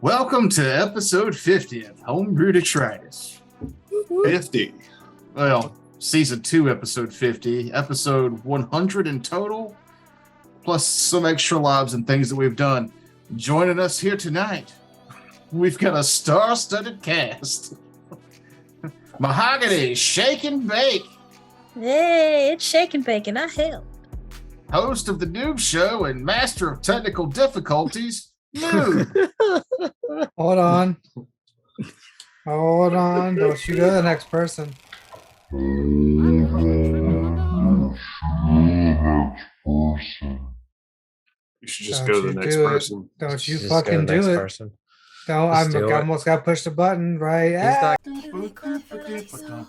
Welcome to episode 50 of Homebrew Detritus. 50. Well, season 2, episode 50, episode 100 in total, plus some extra lives and things that we've done. Joining us here tonight, we've got a star-studded cast. Mahogany, Shake and Bake. Hey, it's Shake and Bake, and I help. Host of the Noob Show and master of technical difficulties, Noob. Hold on. Don't you go to the next person. You should just go to the next person. Don't you fucking do it. Person. Don't, I almost got to push the button, right? Coming back. He's not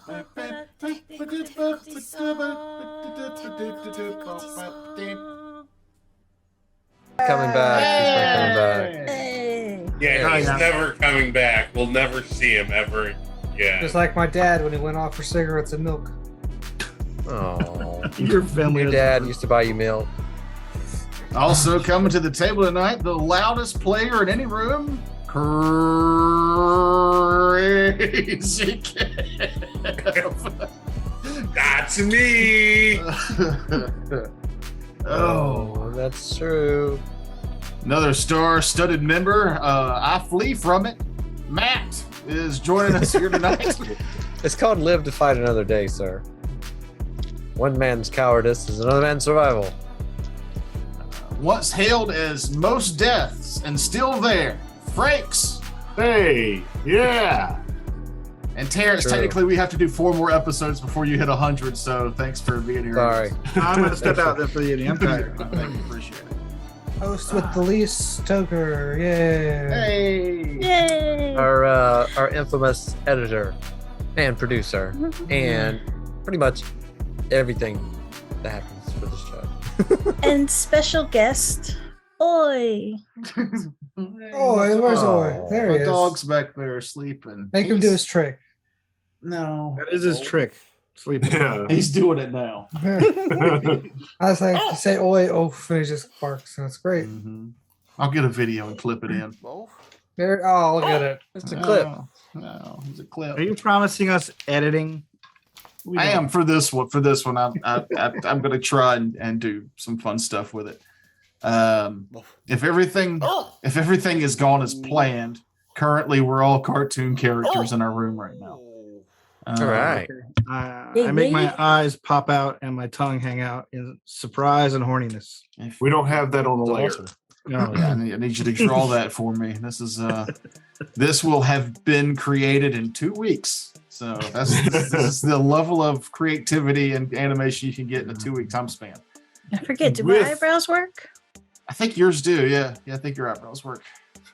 coming back. Hey. Yeah, he's Yeah. never coming back. We'll never see him ever again. Just like my dad when he went off for cigarettes and milk. Oh, Your family. your dad used to buy you milk. Also coming to the table tonight, the loudest player in any room, Crazy Kev. That's me. Oh, That's true. another star-studded member. I flee from it. Matt is joining us here tonight. It's called live to fight another day, sir. One man's cowardice is another man's survival. Once hailed as most deaths and still there, Frakes. Hey, yeah. And Terrence, True. technically we have to do 4 more episodes before you hit 100, so thanks for being here. Sorry. I'm going to step out there for the I'm tired. Thank you, appreciate it. Host with the least toker. Yeah. Hey! Yay! Our infamous editor and producer and pretty much everything that happens for this show. And special guest, Oi. Oh, where's Oi? There he My is. dog's back there sleeping. Make him do his trick. No. That is his trick. Sleeping. Yeah. He's doing it now. I was like, you say oi, and he just barks, and it's great. Mhm. I'll get a video and clip it in. There, oh, look at it. It's a clip. No, it's a clip. Are you promising us editing? I am for this one. For this one, I'm going to try and do some fun stuff with it. If everything is gone as planned, currently we're all cartoon characters in our room right now. All right. I make my eyes pop out and my tongue hang out in surprise and horniness. We don't have that on the layer. No, Yeah, I need you to draw that for me. This is this will have been created in 2 weeks. So this is the level of creativity and animation you can get in a 2-week time span. I forget, do With- my eyebrows work? I think yours do. Yeah, I think your eyebrows work.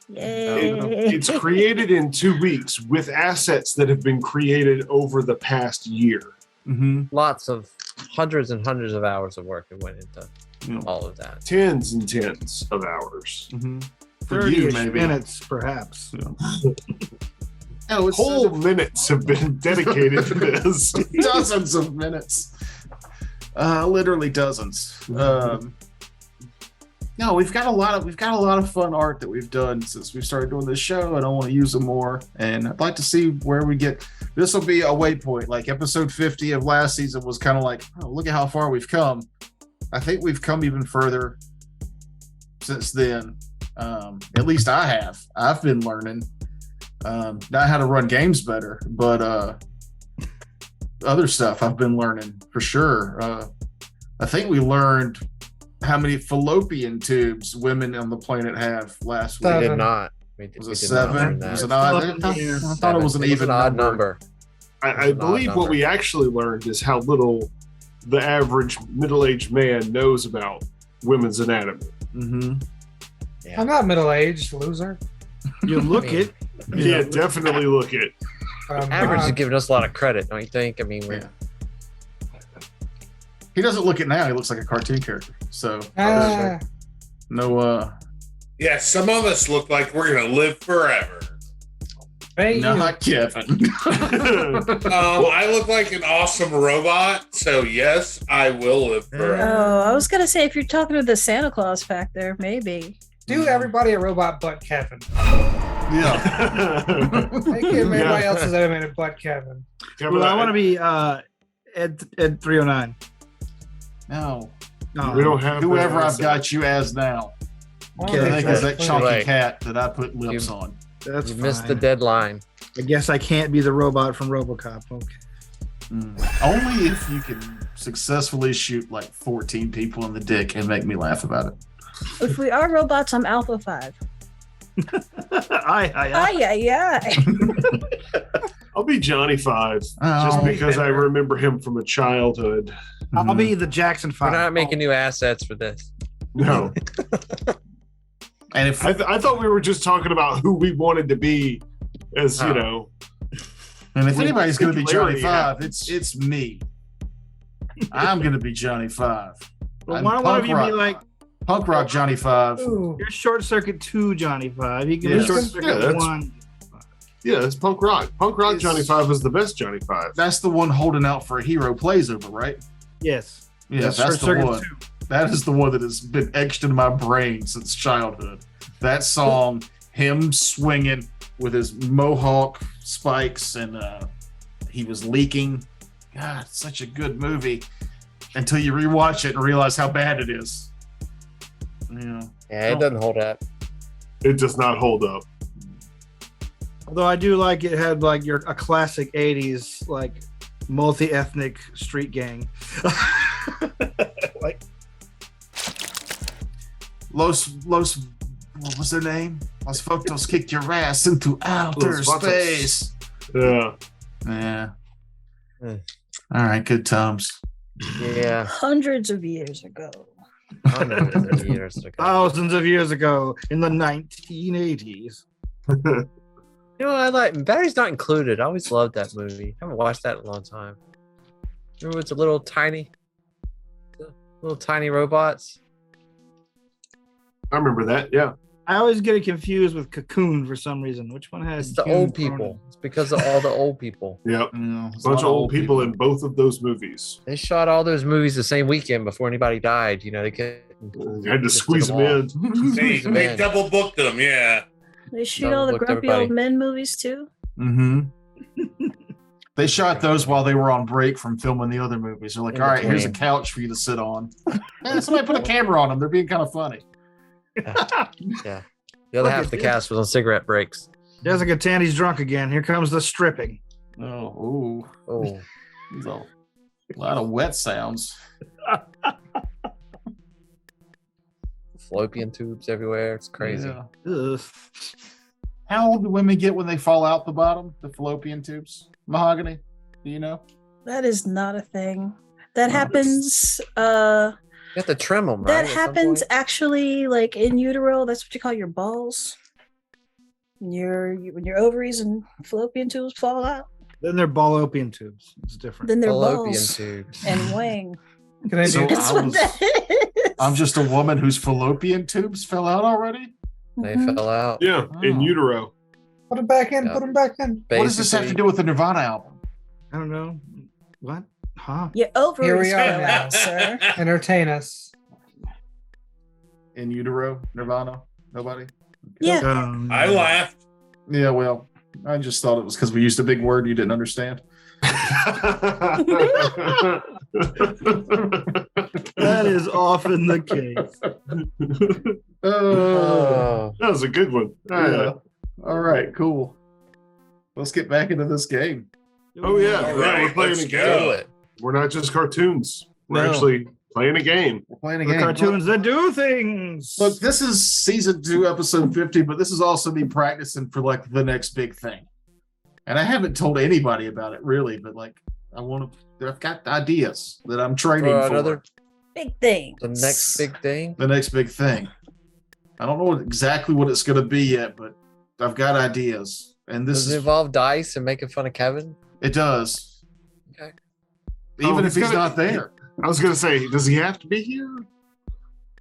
Yay. It's created in 2 weeks with assets that have been created over the past year. Mm-hmm. Lots of hundreds and hundreds of hours of work that went into all of that. Tens and tens of hours. Mm-hmm. For you, 30-ish maybe. minutes, perhaps. Oh, it's Whole minutes have been dedicated to this. dozens of minutes. Literally dozens. No, we've got a lot of fun art that we've done since we started doing this show, and I want to use them more. And I'd like to see where we get. This will be a waypoint. Like episode 50 of last season was kind of like, oh, look at how far we've come. I think we've come even further since then. At least I have. I've been learning not how to run games better, but other stuff I've been learning for sure. I think we learned how many fallopian tubes women on the planet have last week. We Seven. did not. We Was we it did not 7? learn Was that. it odd? I thought it was an It even odd number. I believe what we actually learned is how little the average middle-aged man knows about women's anatomy. Mm-hmm. Yeah. I'm not middle-aged, loser. You look I mean, it. Yeah, definitely look it. Average is giving us a lot of credit, don't you think? I mean, we're Yeah. He doesn't look it now. He looks like a cartoon character. So no, Yeah, some of us look like we're gonna live forever. Hey, not Kevin. I look like an awesome robot, so yes, I will live forever. Oh, I was gonna say if you're talking to the Santa Claus factor, maybe. do everybody a robot but Kevin. Yeah. Make him everybody else's animated but Kevin. Kevin, Well, I want to be Ed 309. No. No, We don't have Whoever that I've got you as now. Okay, I think is that chunky Right. cat that I put lips on. That's You missed the fine. deadline. I guess I can't be the robot from RoboCop. Okay. Only if you can successfully shoot like 14 people in the dick and make me laugh about it. If we are robots, I'm Alpha 5. Aye. Aye. I'll be Johnny Five Oh. just because I remember him from a childhood. I'll be the Jackson We're 5. not making new assets for this. No, And if I thought we were just talking about who we wanted to be, as you Oh. know. anybody's going to be Johnny Singularity Five, happens. it's me. I'm going to be Johnny Five. Well, I'm why don't one of punk you be rock. like Punk Rock Johnny Five. Ooh. you're Short Circuit 2 Johnny 5? You can Yes. be Short Yeah, Circuit that's- 1. Yeah, it's punk rock. Punk rock It's- Johnny Five is the best Johnny Five. That's the one holding out for a hero plays over, right? Yes. Yeah, that's Short the Circuit one. 2. That is the one that has been etched in my brain since childhood. That song, him swinging with his mohawk spikes, and he was leaking. God, it's such a good movie until you rewatch it and realize how bad it is. Yeah. Yeah, it doesn't hold up. It does not hold up. Although I do like it had like a classic 80s like multi-ethnic street gang. Like Los, what was their name? Los Fotos kicked your ass into outer Los Vatos. space. Yeah. Yeah. Hmm. All right, good times. Yeah. Hundreds of years ago. Hundreds of years ago. thousands of years ago in the 1980s. You know what I like? Batteries Not Included. I always loved that movie. I haven't watched that in a long time. Remember it's a little tiny robots? I remember that. Yeah. I always get it confused with Cocoon for some reason. Which one has It's the June old Cronin? people. It's because of all the old people. Yep. Yeah, A bunch of old people in both of those movies. They shot all those movies the same weekend before anybody died. You know, they could You had to squeeze them in. They double booked them, yeah. They shoot Double all the booked grumpy everybody. old men movies too. Mm-hmm. They shot those while they were on break from filming the other movies. They're like, In all right, here's a between. couch for you to sit on. And somebody put a camera on them. They're being kind of funny. Yeah. The other half of the cast was on cigarette breaks. Jessica Tandy's drunk again. Here comes the stripping. Oh, ooh. Oh. There's a lot of wet sounds. Fallopian tubes everywhere. It's crazy. Yeah. Ugh. How old do women get when they fall out the bottom? The fallopian tubes? Mahogany? Do you know? That is not a thing. That Oh, happens. You have to trim them, right? That at some happens point? actually, like in utero. That's what you call your balls. When your ovaries and fallopian tubes fall out, Then they're ballopian tubes. It's different. then they're Fallopian balls tubes. and wang. Can I So do That's I what was- that is. I'm just a woman whose fallopian tubes fell out already? They Mhm. fell out. Yeah. In Oh. utero. Put them back in. Yeah. Put them back in. What does this have to Basically, do with the Nirvana album? I don't know. What? Huh? Your ovaries Here we are fell now. out, sir. Entertain us. In utero? Nirvana? Nobody? Yeah. I laughed. Yeah, well, I just thought it was because we used a big word you didn't understand. That is often the case. Oh. That was a good one. Yeah. All right, cool. Let's get back into this game. Oh, yeah. All Yeah, right, we're playing let's a go. game. Do it. We're not just cartoons. We're No. actually playing a game. We're playing a The game. cartoons that do things. Look, this is season 2, episode 50, but this is also me practicing for like the next big thing. And I haven't told anybody about it really, but like I've got ideas that I'm training For for. another, Big thing. the next big thing. The next big thing. I don't know exactly what it's going to be yet, but I've got ideas. And this Does it is involve dice and making fun of Kevin? it does. Okay. Even Oh, if he's he's gonna- not there. I was going to say, does he have to be here?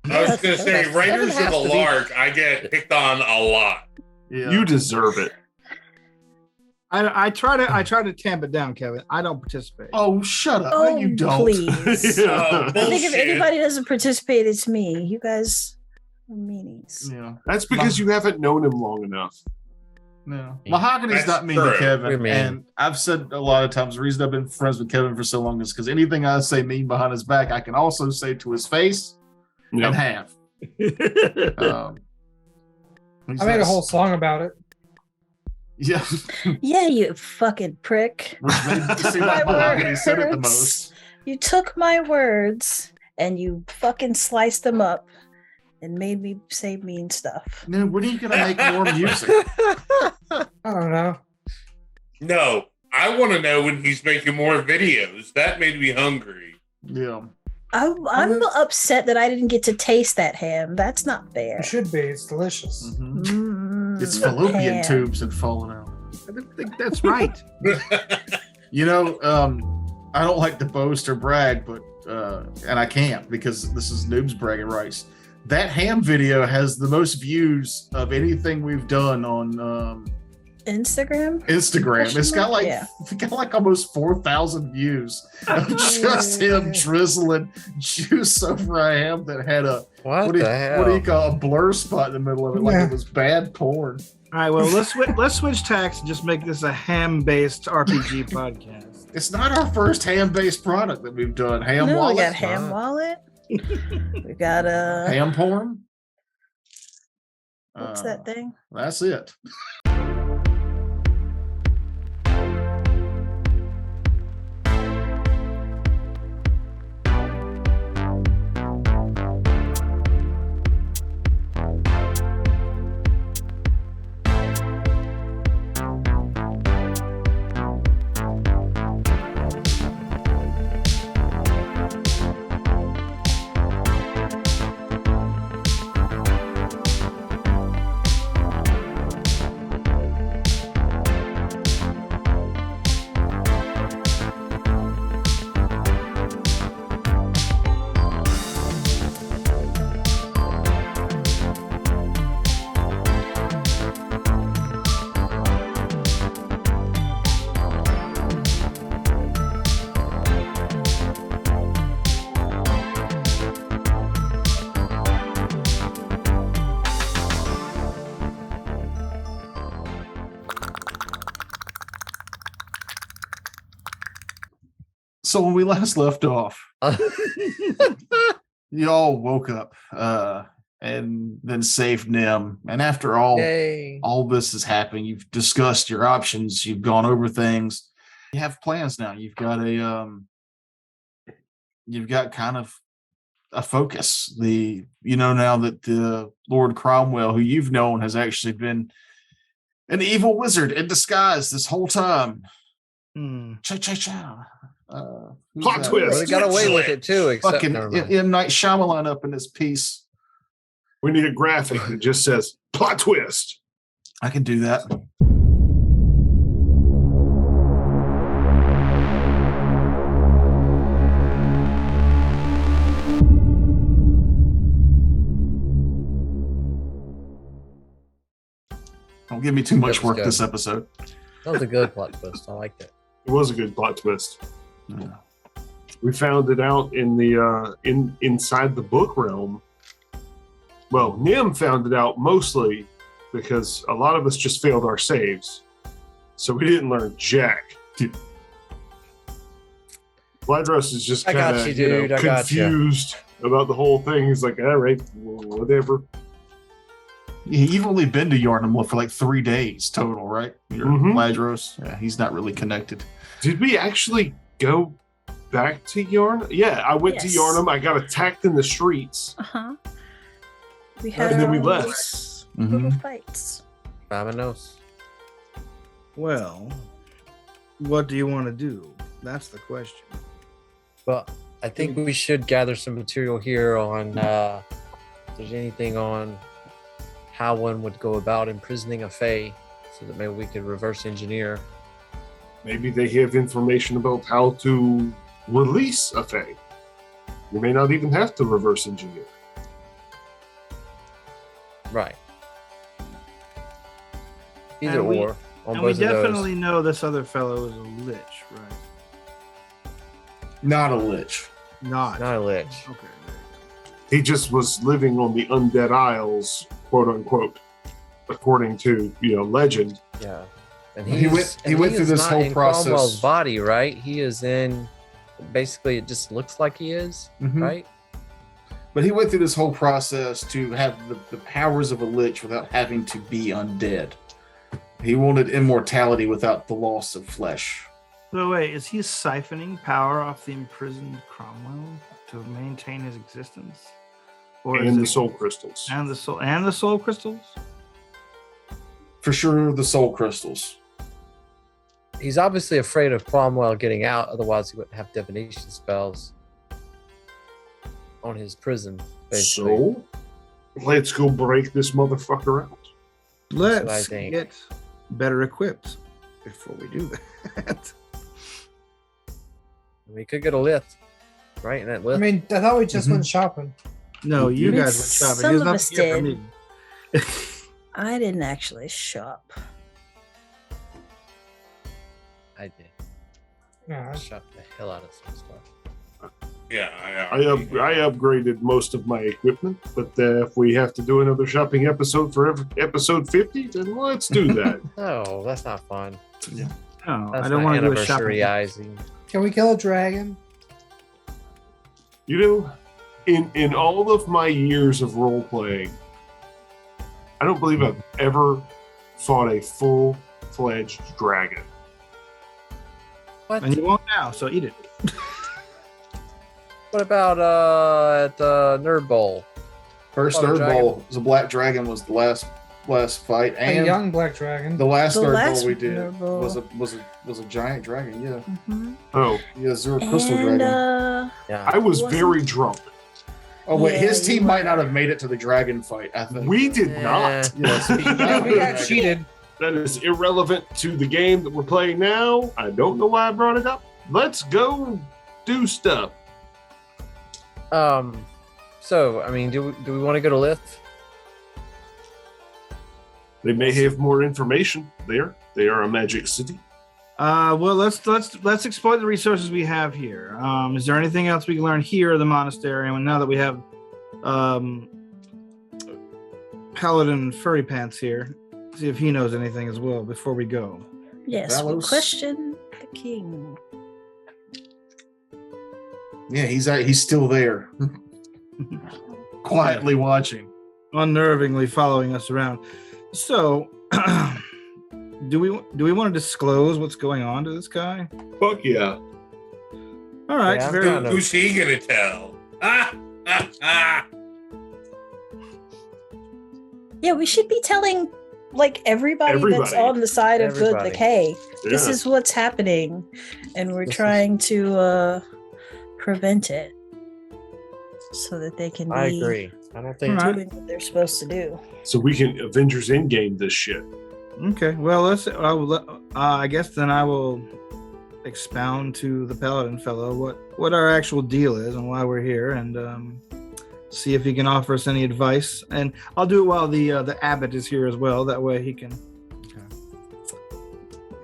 I was going to say, Kevin Raiders of has the to be- Lark, I get picked on a lot. Yeah. You deserve it. I try to tamp it down, Kevin. I don't participate. Oh, shut up. Oh, No, you don't. please. Yeah. I think if Bullshit. anybody doesn't participate, it's me. You guys are meanies. Yeah. That's because you haven't known him long enough. No, Mahogany's That's not mean to true. Kevin, We're mean. and I've said a lot of times the reason I've been friends with Kevin for so long is because anything I say mean behind his back, I can also say to his face and Yep. have. He's I made a nice. whole song about it. Yeah, Yeah, you fucking prick. which made me seem like My Mahogany said it the words. most. You took my words and you fucking sliced them up and made me say mean stuff. No, when are you gonna make more music? I don't know. No, I want to know when he's making more videos. That made me hungry. Yeah, I'm upset that I didn't get to taste that ham. That's not fair. It should be. It's delicious. Mhm. It's Ham. fallopian tubes that falling out. I don't think that's right. You know, I don't like to boast or brag, but and I can't because this is noobs bragging rights. That ham video has the most views of anything we've done on Instagram? Instagram. It's got like Yeah. it's got like almost 4,000 views of just him drizzling juice over a ham that had a What do you, the hell? what do you call a blur spot in the middle of it, like Yeah. it was bad porn. All right, well, let's switch tacks and just make this a ham-based RPG podcast. It's not our first ham-based product that we've done. Ham No, wallet, we got ham wallet. We got ham porn. what's that thing? That's it. So when we last left off, y'all woke up and then saved Nim. And after Yay. all this has happened, you've discussed your options, you've gone over things, you have plans now. You've got kind of a focus. Now that the Lord Cromwell, who you've known, has actually been an evil wizard in disguise this whole time. Cha. Who's Plot that? twist. Well, they got away with it too, except Fucking never mind. M. Night Shyamalan up in this piece. We need a graphic that just says plot twist. I can do that. Don't give me too much was work good. this episode. That was a good plot twist. I liked it. It was a good plot twist. Yeah. We found it out in the inside the book realm. Well, Nim found it out mostly because a lot of us just failed our saves, so we didn't learn jack. Bladros is just I got kind you, of dude. I got you. confused about the whole thing. He's like, all right, whatever. You've only been to Yarnum for like 3 days total, right? You're Mhm. Ladros. Yeah, he's not really connected. Did we actually go back to Yarnum? Yeah, I went to Yes. Yarnum. I got attacked in the streets. Uh-huh. We had And then we our left. little Mhm. fights. Vamonos. Well, what do you want to do? That's the question. Well, I think we should gather some material here on if there's anything on how one would go about imprisoning a Fae, so that maybe we could reverse engineer. Maybe they have information about how to release a Fae. You may not even have to reverse engineer. Right. Either And we- or. On And we both of those. definitely know this other fellow is a lich, right? Not a lich. Not. Not a lich. Okay. He just was living on the undead isles, quote unquote. according to legend. Yeah. And He went through is this not whole in process. Cromwell's body, right? He is in. Basically, it just looks like he is, Mhm. right? But he went through this whole process to have the powers of a lich without having to be undead. He wanted immortality without the loss of flesh. So wait, is he siphoning power off the imprisoned Cromwell to maintain his existence? Or is And the it- soul crystals. and the soul crystals? For sure, the soul crystals. He's obviously afraid of Cromwell getting out, otherwise he wouldn't have divination spells on his prison. Basically. So, let's go break this motherfucker out. what I Let's think. get better equipped before we do that. We could get a lift, right? And that I lift. mean, I thought we just Mhm. went shopping. No, you I mean, guys went shopping. some There's of nothing us here for did. me. I didn't actually shop. I did. Yeah, I shot the hell out of some stuff. Yeah, I upgraded most of my equipment, but if we have to do another shopping episode for episode 50, then let's do that. No, that's not fun. No, That's I don't not want to do a shopping. anniversaryizing. can we kill a dragon? In all of my years of role playing, I don't believe I've ever fought a full-fledged dragon. What? And you won't now, so eat it. What about at the Nerd Bowl? First Oh, the Nerd dragon. Bowl, the Black Dragon was the last fight, A and young black dragon. the last The Nerd last Bowl we did Nerd Bowl. was a giant dragon. Yeah, Mm-hmm. Oh, yeah, Zero Crystal And Dragon. Yeah. I was Wasn't- very drunk. Oh wait, Yeah, his you team might were. not have made it to the dragon fight. I think We did Yeah. not. Yes, Yeah, we got cheated. That is irrelevant to the game that we're playing now. I don't know why I brought it up. Let's go do stuff. So I mean, do we want to go to lift? They may have more information there. They are a magic city. Well, let's exploit the resources we have here. Is there anything else we can learn here at the monastery? And now that we have Paladin Furry Pants here, see if he knows anything as well before we go. Yes, we Valos. question the king. Yeah, he's still there, quietly watching. Unnervingly following us around. So, do we want to disclose what's going on to this guy? Fuck yeah. All right, Yeah, I'm very kind of- Who's he gonna tell? Ah, ah, ah. Yeah, we should be telling like everybody that's Everybody. on the side of good, Everybody. like, hey, this Yeah. is what's happening, and we're This is- trying to prevent it so that they can be I agree. I don't think. Alright. doing what they're supposed to do. So we can Avengers Endgame this shit. okay. Well, I guess then I will expound to the Paladin fellow what our actual deal is and why we're here, and see if he can offer us any advice. And I'll do it while the abbot is here as well. That way he can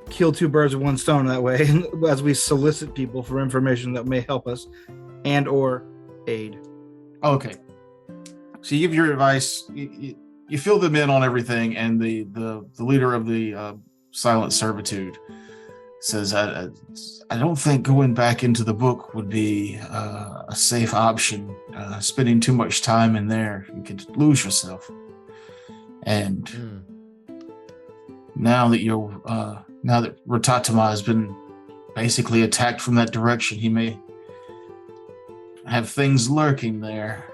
kill two birds with one stone. That way, as we solicit people for information that may help us and or aid. Okay, so you give your advice. You fill them in on everything, and the leader of the Silent Servitude says, I don't think going back into the book would be a safe option. Spending too much time in there, you could lose yourself. And Hmm. now that Ratatama has been basically attacked from that direction, he may have things lurking there.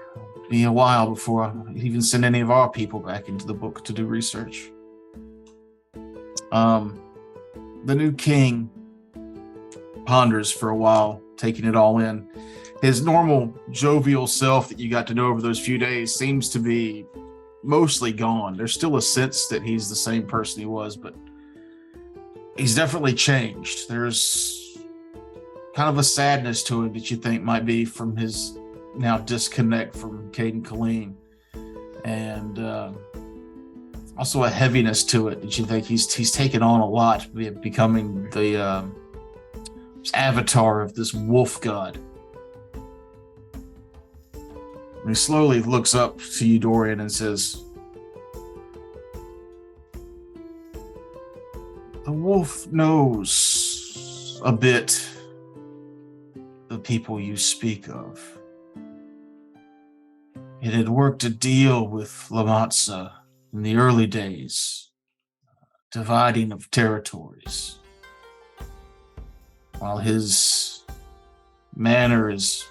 Be a while before I even send any of our people back into the book to do research. The new king ponders for a while, taking it all in. His normal jovial self that you got to know over those few days seems to be mostly gone. There's still a sense that he's the same person he was, but he's definitely changed. There's kind of a sadness to it that you think might be from his now disconnect from Caden Colleen, and also a heaviness to it that you think he's taken on a lot, becoming the avatar of this wolf god. And he slowly looks up to you, Dorian, and says, The wolf knows a bit the people you speak of. It had worked a deal with Lamatsa in the early days, dividing of territories. While his manner is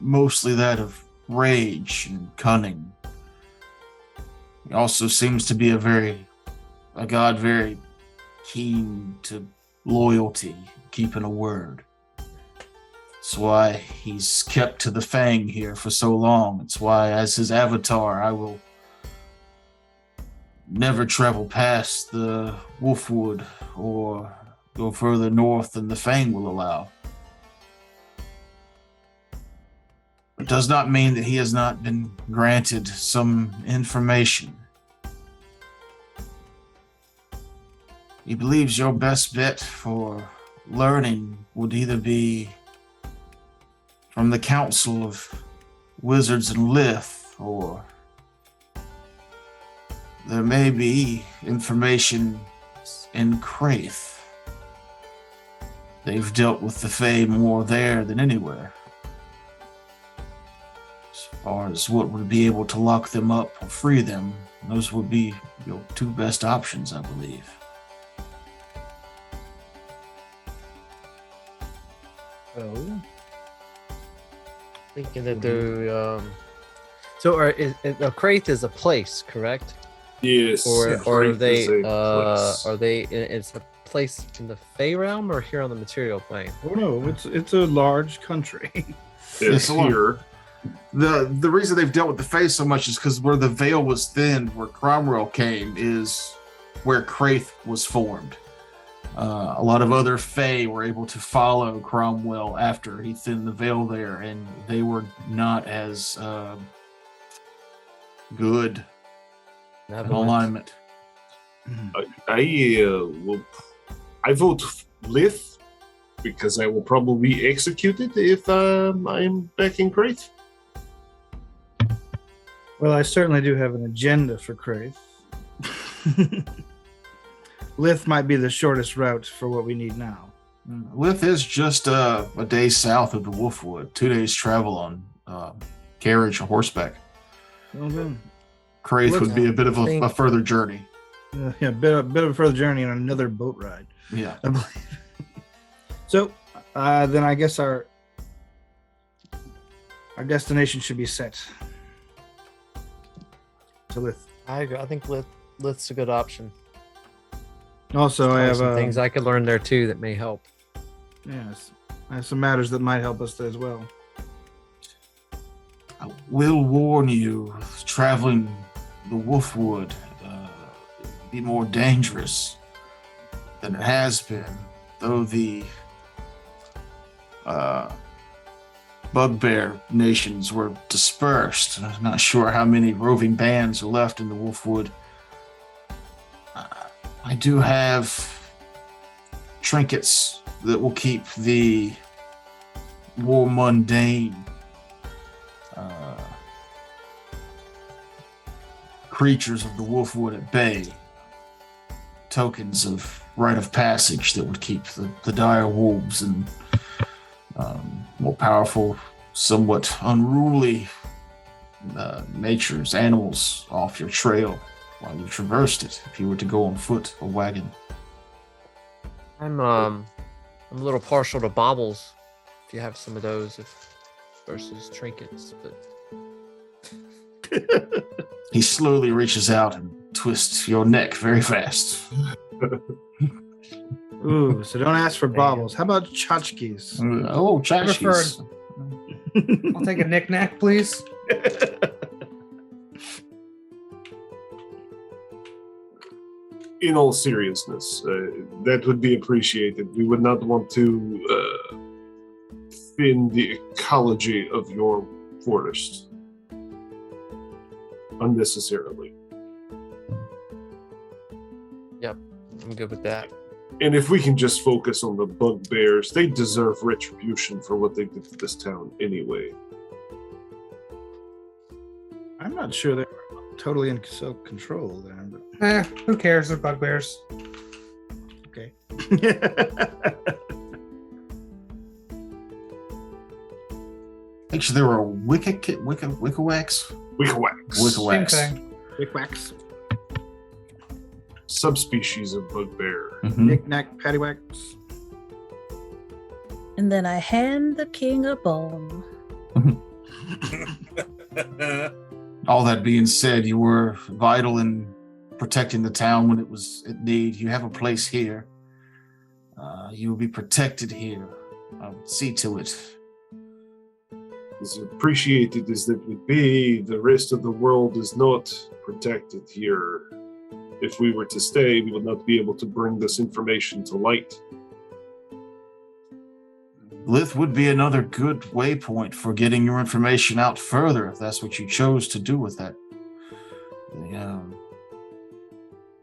mostly that of rage and cunning, he also seems to be a god very keen to loyalty, keeping a word. That's why he's kept to the Fang here for so long. It's why, as his avatar, I will never travel past the Wolfwood or go further north than the Fang will allow. It does not mean that he has not been granted some information. He believes your best bet for learning would either be from the Council of Wizards and Lith, or there may be information in Craith. They've dealt with the Fae more there than anywhere. As far as what would be able to lock them up or free them, those would be your two best options, I believe. Oh. Thinking that they're so Craith is a place, correct? Yes. Or are Craith they is a place. it's a place in the Fey realm or here on the material plane? Oh no, it's a large country. It's here. The reason they've dealt with the Fae so much is because where the veil was thinned, where Cromwell came, is where Craith was formed. A lot of other Fae were able to follow Cromwell after he thinned the veil there, and they were not as good in alignment. I vote Lith because I will probably be executed if I'm back in Craith. Well, I certainly do have an agenda for Craith. Lith might be the shortest route for what we need now. Lith is just a day south of the Wolfwood, 2 days travel on carriage or horseback. Well then, Craith would be a bit of a think- further journey. yeah, a bit of a further journey on another boat ride, Yeah. I believe. So, then I guess our destination should be set to Lith. I agree. I think Lith's a good option. Also, I Probably have some things I could learn there too that may help. yes, I have some matters that might help us as well. I will warn you, traveling the Wolfwood be more dangerous than it has been, though the bugbear nations were dispersed. I'm not sure how many roving bands are left in the Wolfwood. I do have trinkets that will keep the more mundane creatures of the Wolfwood at bay. Tokens of rite of passage that would keep the dire wolves and more powerful, somewhat unruly natures, animals off your trail while you traversed it, if you were to go on foot or wagon. I'm a little partial to baubles, if you have some of those, versus trinkets. But He slowly reaches out and twists your neck very fast. Ooh, so don't ask for baubles. How about tchotchkes? Oh, tchotchkes. I'll take a knick-knack, please. In all seriousness, that would be appreciated. We would not want to thin the ecology of your forest unnecessarily. I'm good with that. And if we can just focus on the bugbears, they deserve retribution for what they did to this town anyway. I'm not sure they're totally in self-control there. But... Who cares? They're bugbears. Actually, there were wickawax. Wickawax. Same thing. Wickwacks. Subspecies of bugbear. Mhm. Knick-knack, paddywhacks. And then I hand the king a bone. All that being said, you were vital in protecting the town when it was in need. You have a place here. You will be protected here. I'll see to it. As appreciated as that would be, the rest of the world is not protected here. If we were to stay, we would not be able to bring this information to light. Lith would be another good waypoint for getting your information out further, if that's what you chose to do with that.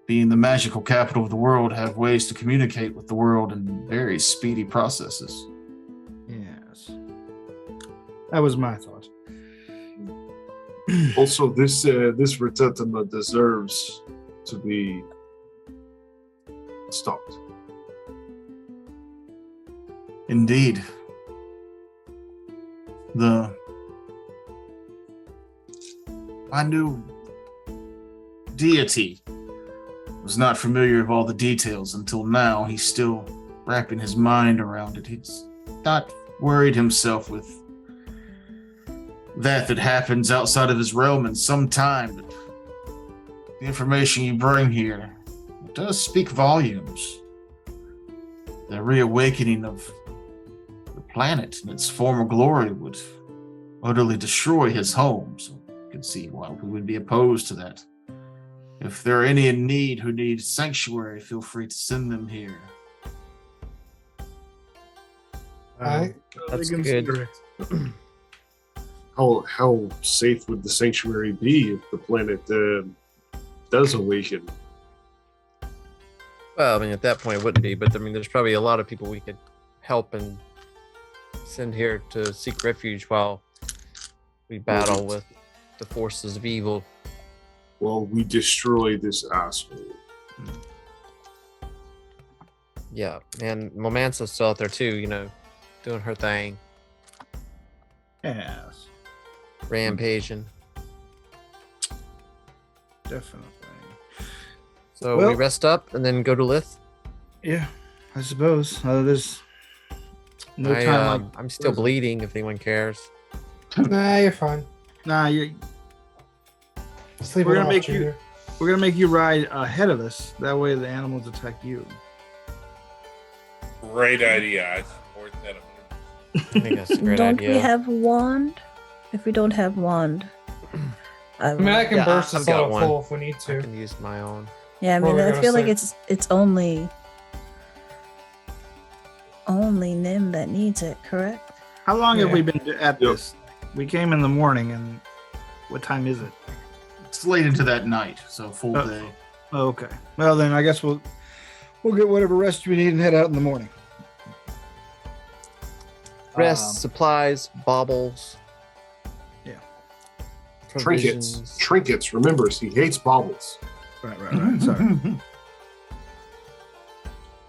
Being the magical capital of the world, have ways to communicate with the world in very speedy processes. Yes. That was my thought. Also, this Retetama deserves to be stopped. Indeed. My new deity was not familiar with all the details until now. He's still wrapping his mind around it. He's not worried himself with that happens outside of his realm in some time, but the information you bring here, it does speak volumes. The reawakening of the planet in its former glory would utterly destroy his home, so you can see why we would be opposed to that. If there are any in need who need sanctuary, feel free to send them here. Alright. That's Consider good. it. How safe would the sanctuary be if the planet does awaken? Well, I mean, at that point it wouldn't be, but I mean, there's probably a lot of people we could help and send here to seek refuge while we battle with the forces of evil. Well, we destroy this asshole. Yeah, and Momansa's still out there too, doing her thing, Yes, rampaging. definitely. So Well- we rest up and then go to Lith. Yeah, I suppose. There's no time like I'm still bleeding if anyone cares. Nah, you're fine. nah. Sleep We're it gonna off, make you- Junior. We're gonna make you ride ahead of us. That way, the animals attack you. Great idea. I support that 100%. I think that's a great Don't idea. we have wand? If we don't have wand, I mean, I can Yeah, burst I've this got all one. full if we need I to. can use my own. yeah. I What mean, were we I gonna feel like say? it's only Nim that needs it, correct? How long have Yeah. we been at this? We came in the morning, and what time is it? It's late into that night, so full day. Oh, okay. Well, then I guess we'll get whatever rest we need and head out in the morning. Rest, supplies, baubles. Yeah. Provisions. Trinkets. Remember, he hates baubles. Right. Sorry.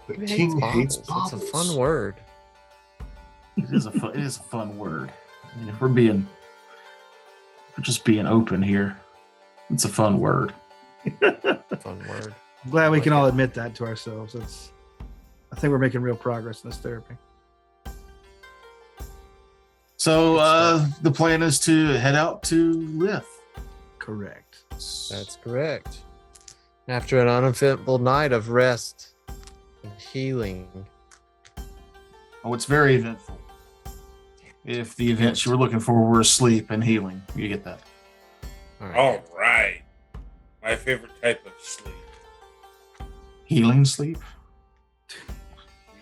The Who king hates It's baubles. a fun word. It is a fun word. I mean, if we're just being open here, it's a fun word. Fun word. I'm glad we can all admit that to ourselves. I think we're making real progress in this therapy. So the plan is to head out to Lith. Correct. That's correct. After an uneventful night of rest and healing. Oh, it's very eventful. If the events you were looking for were sleep and healing, you get that. All right. All right. My favorite type of sleep. Healing sleep?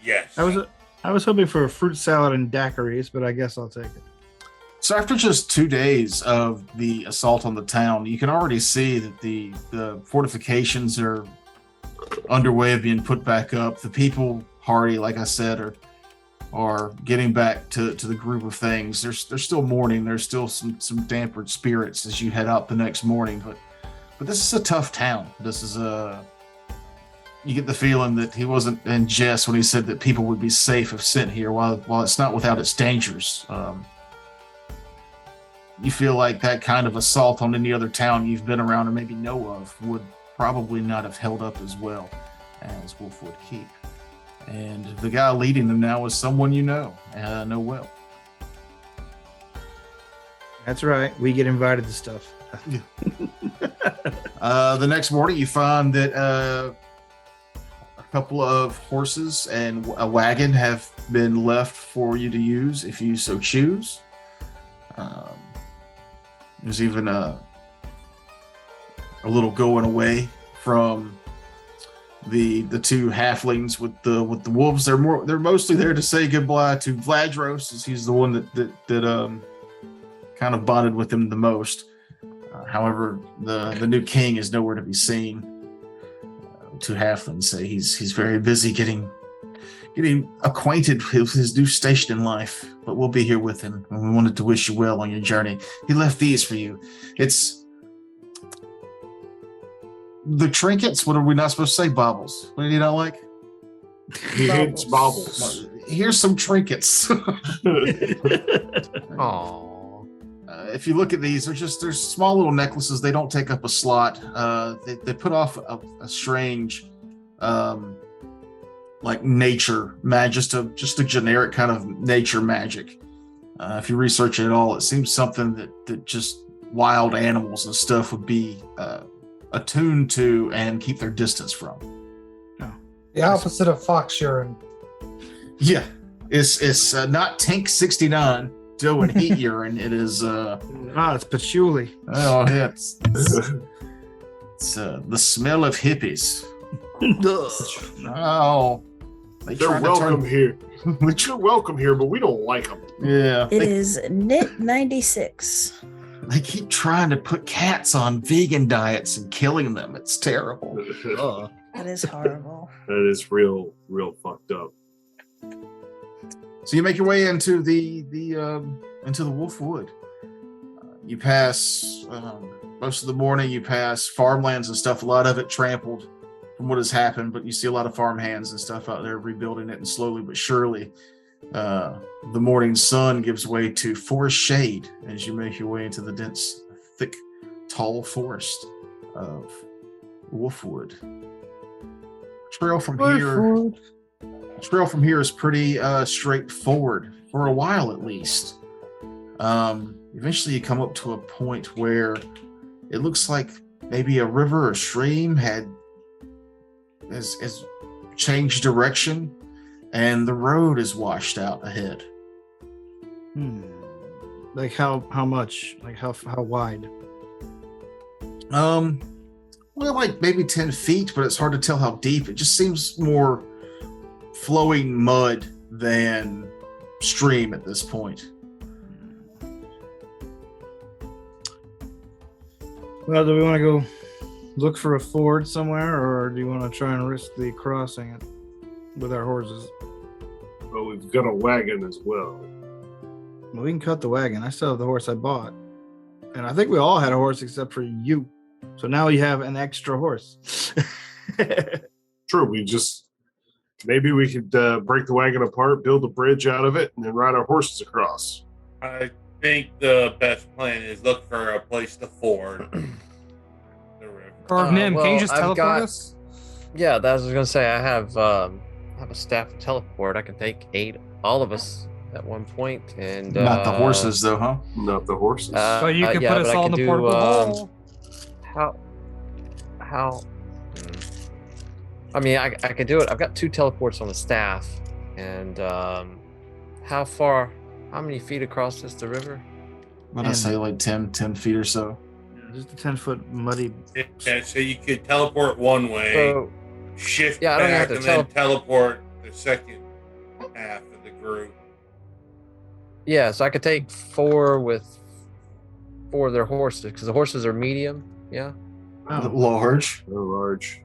Yes. I was hoping for a fruit salad and daiquiris, but I guess I'll take it. So after just 2 days of the assault on the town, you can already see that the fortifications are underway of being put back up. The people, Hardy, like I said, are getting back to the groove of things. They're still mourning. There's still some dampened spirits as you head out the next morning. But this is a tough town. This is you get the feeling that he wasn't in jest when he said that people would be safe if sent here, while it's not without its dangers. You feel like that kind of assault on any other town you've been around or maybe know of would probably not have held up as well as Wolfwood Keep. And the guy leading them now is someone you know well. That's right. We get invited to stuff. The next morning, you find that a couple of horses and a wagon have been left for you to use if you so choose. There's even a little going away from the two halflings with the wolves. They're mostly there to say goodbye to Vladros, as he's the one that kind of bonded with him the most. However, the new king is nowhere to be seen. Two halflings say he's very busy getting acquainted with his new station in life, but we'll be here with him, and we wanted to wish you well on your journey. He left these for you. It's the trinkets. What are we not supposed to say? Baubles. What do you not like? He hates baubles. Here's some trinkets. Aww. If you look at these, they're small little necklaces. They don't take up a slot. They put off a strange, like nature magic, just a generic kind of nature magic. If you research it at all, it seems something that just wild animals and stuff would be attuned to and keep their distance from. The opposite of fox urine. Yeah, it's not Tank 69 dough and heat urine. It is it's patchouli. oh yeah, it's the smell of hippies. Oh, They're welcome here. They're welcome here, but we don't like them. Yeah, It is knit 96. they keep trying to put cats on vegan diets and killing them. It's terrible. That is horrible. That is real fucked up. So you make your way into the Wolf Wood. You pass most of the morning. You pass farmlands and stuff. A lot of it trampled from what has happened, but you see a lot of farm hands and stuff out there rebuilding it, and slowly but surely, the morning sun gives way to forest shade as you make your way into the dense, thick, tall forest of Wolfwood. Trail from here is pretty straightforward for a while, at least. Eventually you come up to a point where it looks like maybe a river or stream has changed direction, and the road is washed out ahead. Like how much? Like how wide? Well, like maybe 10 feet, but it's hard to tell how deep. It just seems more flowing mud than stream at this point. Well, do we want to go look for a ford somewhere, or do you want to try and risk the crossing it with our horses? Well, we've got a wagon as well. Well, we can cut the wagon. I still have the horse I bought. And I think we all had a horse except for you. So now you have an extra horse. True, maybe we could break the wagon apart, build a bridge out of it, and then ride our horses across. I think the best plan is look for a place to ford the river. Or Nim, can you well, just I've teleport got- us? Yeah, that's what I was gonna say. I have a staff of teleport. I can take all of us at one point, and Not the horses, though, huh? Not the horses. So you can yeah, put us but I all in could the do, portable hole. How? I mean, I could do it. I've got 2 teleports on the staff, and how many feet across is the river? What did I say, like 10 feet or so? Just a 10-foot muddy. Yeah, so you could teleport one way, So shift yeah, I don't back, have to and then teleport the second half of the group. yeah, so I could take 4 with 4 of their horses, because the horses are medium. Yeah, Large. They're large.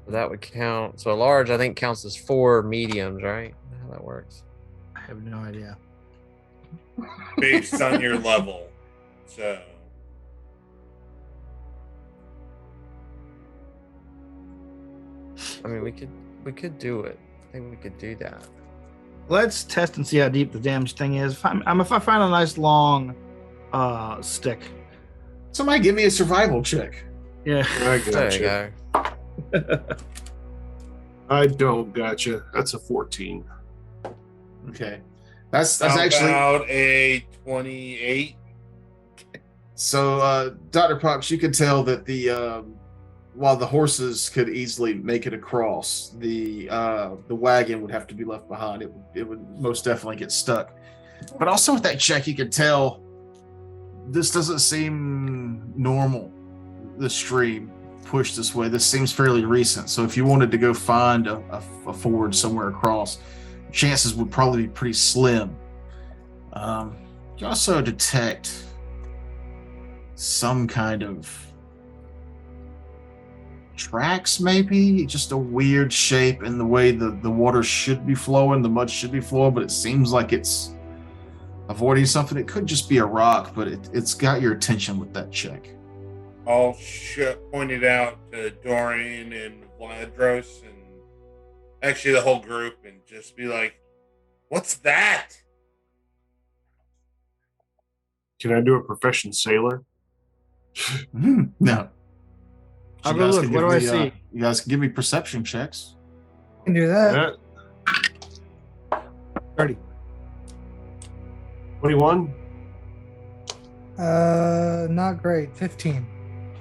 so that would count. So a large, I think, counts as 4 mediums, right? How that works? I have no idea. Based on your level. So I mean, we could do it. I think we could do that. Let's test and see how deep the damn thing is. If I find a nice long stick. Somebody give me a survival check. Yeah. I There you gotcha. go. I don't gotcha. That's a 14. Okay. That's How actually about a 28. so Dr. Pox, you could tell that the while the horses could easily make it across, the wagon would have to be left behind. It would most definitely get stuck. But also with that check, you could tell this doesn't seem normal. The stream pushed this way. This seems fairly recent. So if you wanted to go find a ford somewhere across, chances would probably be pretty slim. You also detect some kind of tracks, maybe just a weird shape in the way the water should be flowing, the mud should be flowing, but it seems like it's avoiding something. It could just be a rock, but it's got your attention with that check. I'll point it out to Dorian and Vladros and actually the whole group and just be like, what's that? Can I do a profession sailor? No. I'll You go guys look. can What give do I me, see? You guys can give me perception checks. Can do that. Yeah. 30. 21. Not great. 15.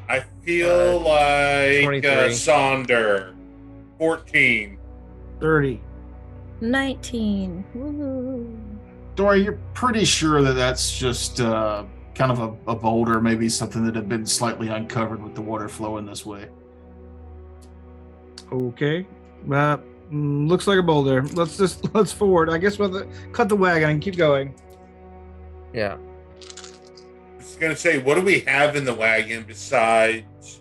I feel like 23. Sonder. 14. 30. 19. Woo. Dory, you're pretty sure that that's just kind of a boulder, maybe something that had been slightly uncovered with the water flowing this way. Okay. Looks like a boulder. Let's forward. I guess we'll cut the wagon and keep going. Yeah. I was going to say, what do we have in the wagon besides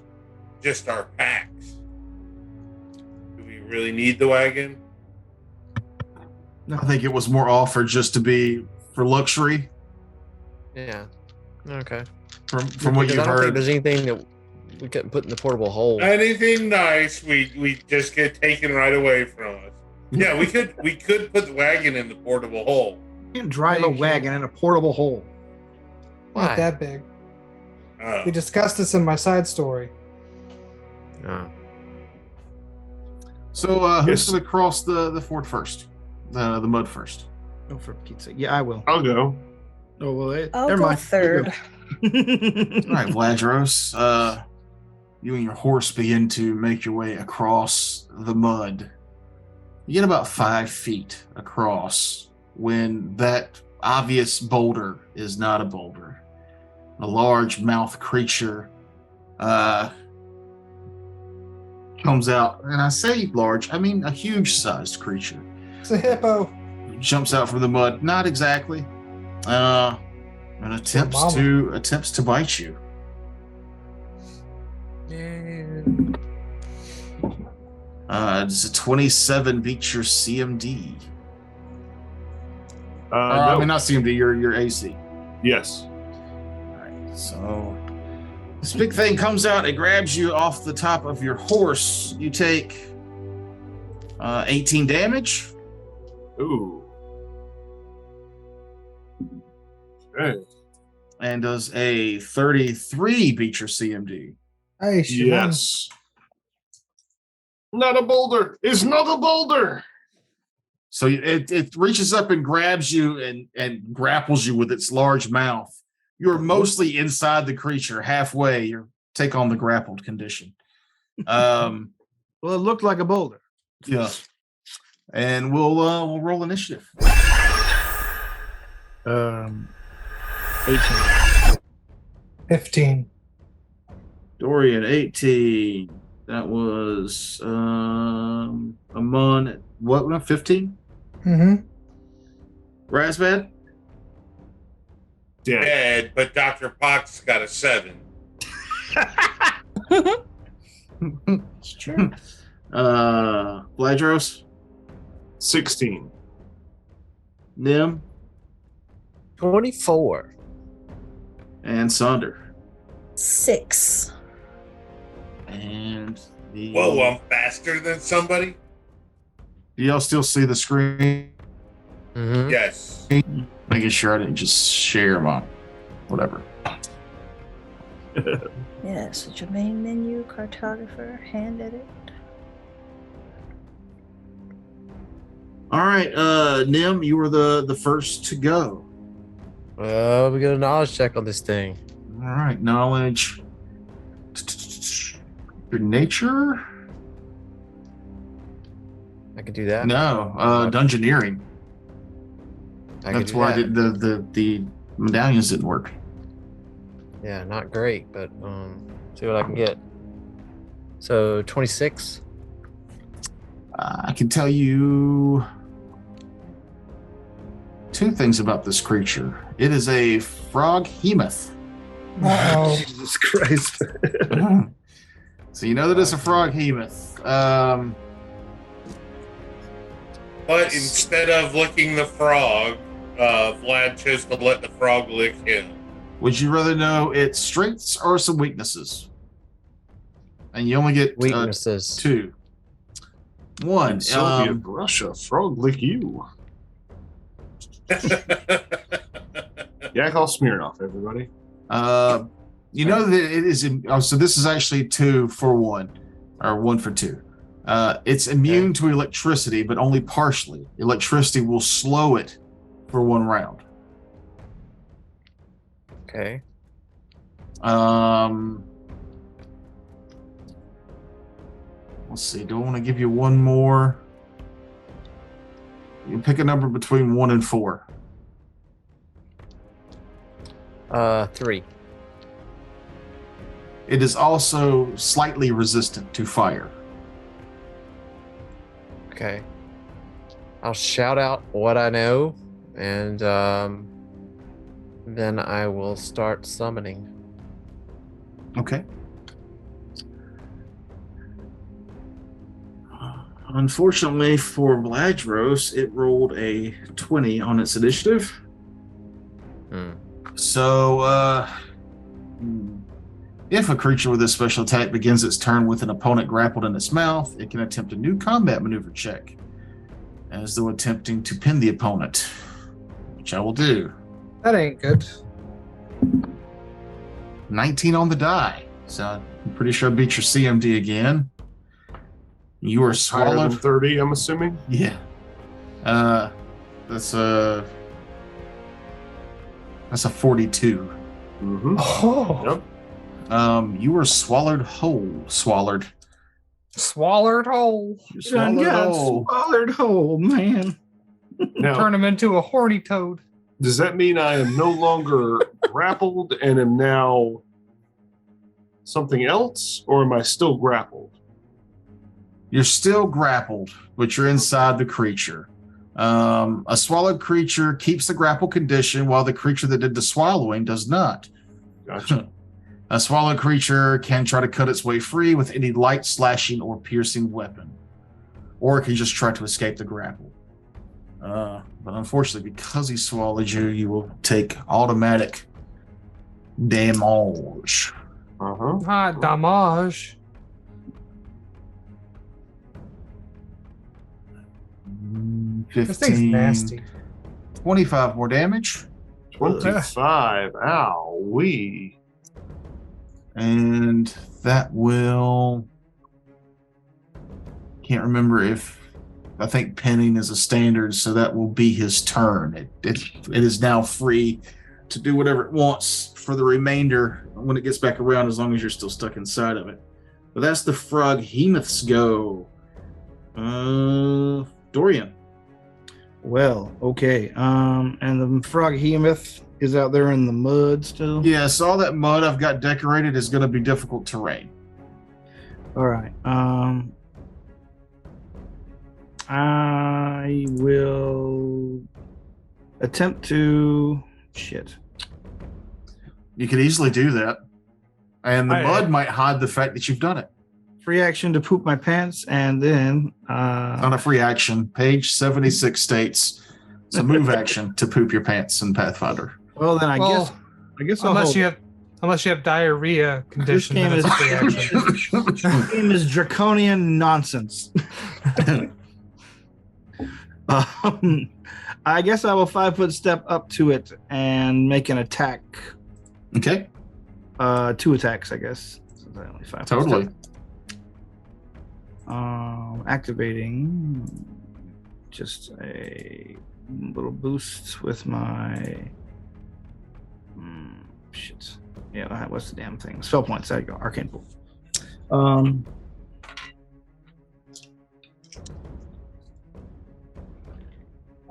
just our packs? Do we really need the wagon? I think it was more offered just to be for luxury, Yeah. Okay. from what Because you I don't think heard. there's anything that we couldn't put in the portable hole. Anything nice, we just get taken right away from us. Yeah, we could put the wagon in the portable hole. You can drive a wagon in a portable hole. Why? Not that big. Oh. We discussed this in my side story. Oh. So who's Yes. going to cross the ford first? The mud first. Oh, for Pete's sake. Yeah, I will. I'll go. Oh, well, I'll never go mind. third. All right, Vladros, you and your horse begin to make your way across the mud. You get about 5 feet across when that obvious boulder is not a boulder. A large mouth creature comes out, and I say large, I mean a huge-sized creature. It's a hippo. Jumps out from the mud. Not exactly. And attempts to bite you. Does a 27 beat your CMD? I No. mean, not CMD, your AC. Yes. All right, so this big thing comes out, it grabs you off the top of your horse. You take 18 damage. Ooh. Okay. And does a 33 beat your CMD? Hey, she won. Yes. Not a boulder. It's not a boulder. So it reaches up and grabs you and grapples you with its large mouth. You're mostly inside the creature, halfway. You take on the grappled condition. Well, it looked like a boulder. Yeah. And we'll roll initiative. 18. 15. Dorian 18. That was Amon. What? 15. Mm-hmm. Razbad. Dead. Dead, but Dr. Pox got a 7. It's true. Vladros. 16. Nim 24. and Sonder. 6. And Whoa, I'm faster than somebody? Do y'all still see the screen? Mm-hmm. Yes. Making sure I didn't just share my whatever. Yes, it's your main menu, cartographer, hand edit. All right, Nim, you were the first to go. Well, we got a knowledge check on this thing. All right, knowledge. Your nature? I can do that. No, dungeoneering. I can That's do why that. the medallions didn't work. Yeah, not great, but see what I can get. So 26. I can tell you two things about this creature. It is a frog hemoth. Uh-oh. Jesus Christ. So you know that it's a frog hemoth. But instead of licking the frog, Vlad chose to let the frog lick him. Would you rather know its strengths or some weaknesses? And you only get Weaknesses. 2. 1. Soviet Russia, frog lick you. Yakov Smirnoff, everybody. You know that it is. So this is actually 2 for 1, or 1 for 2. It's immune to electricity, but only partially. Electricity will slow it for 1 round. Okay. Let's see. Do I want to give you one more? You can pick a number between 1 and 4. 3. It is also slightly resistant to fire. Okay. I'll shout out what I know, and then I will start summoning. Okay. Unfortunately for Vladros, it rolled a 20 on its initiative. So, if a creature with this special attack begins its turn with an opponent grappled in its mouth, it can attempt a new combat maneuver check, as though attempting to pin the opponent, which I will do. That ain't good. 19 on the die, so I'm pretty sure I beat your CMD again. You are Higher than swallowed. 30, I'm assuming. Yeah. That's a 42. Mm-hmm. Oh, Yep. You were swallowed whole. Swallowed. swallowed whole. You Done swallowed got whole. swallowed whole, man. Now, Turn him into a horny toad. does that mean I am no longer grappled and am now something else, or am I still grappled? You're still grappled, but you're inside the creature. A swallowed creature keeps the grapple condition, while the creature that did the swallowing does not. Gotcha. A swallowed creature can try to cut its way free with any light, slashing, or piercing weapon, or it can just try to escape the grapple. But unfortunately, because he swallowed you, you will take automatic damage. Uh-huh. Ah, damage. 15, This thing's nasty. 25 more damage. 25. Ow, wee. And that will... Can't remember if... I think pinning is a standard, so that will be his turn. It is now free to do whatever it wants for the remainder when it gets back around, as long as you're still stuck inside of it. But that's the frog hemoth's go. Dorian. Well, okay. And the frog hemoth is out there in the mud still. Yes, all that mud I've got decorated is going to be difficult terrain. All right. I will attempt to shit. You could easily do that. And the I- mud might hide the fact that you've done it. Free action to poop my pants, and then Not a free action. Page 76 states it's a move action to poop your pants in Pathfinder. well then I Well, guess I'll unless hold. you have Unless you have diarrhea condition, game then it's is- a free action. This game is draconian nonsense. I guess I will 5-foot step up to it and make an attack. Okay. 2 attacks, I guess. So I only 5 foot Totally. step. Activating just a little boost with my shit. Yeah, what's the damn thing? Spell points. There you go. Arcane Bolt. All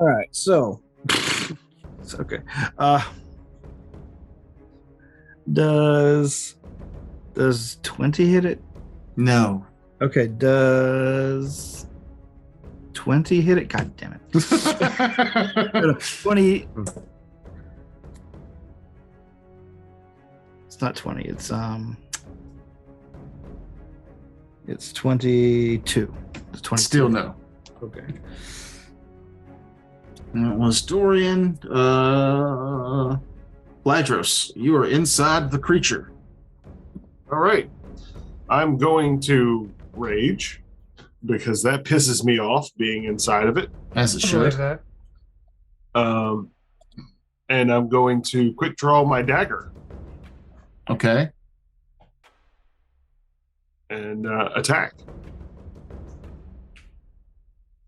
right, so it's okay. Does 20 hit it? No. Okay, does 20 hit it? God damn it. 20. It's not 20, it's 22. It's 22. Still no. Okay. And it was Dorian. Ladros, you are inside the creature. All right. I'm going to rage because that pisses me off being inside of it. As it I believe should. that. And I'm going to quick draw my dagger Okay. and attack.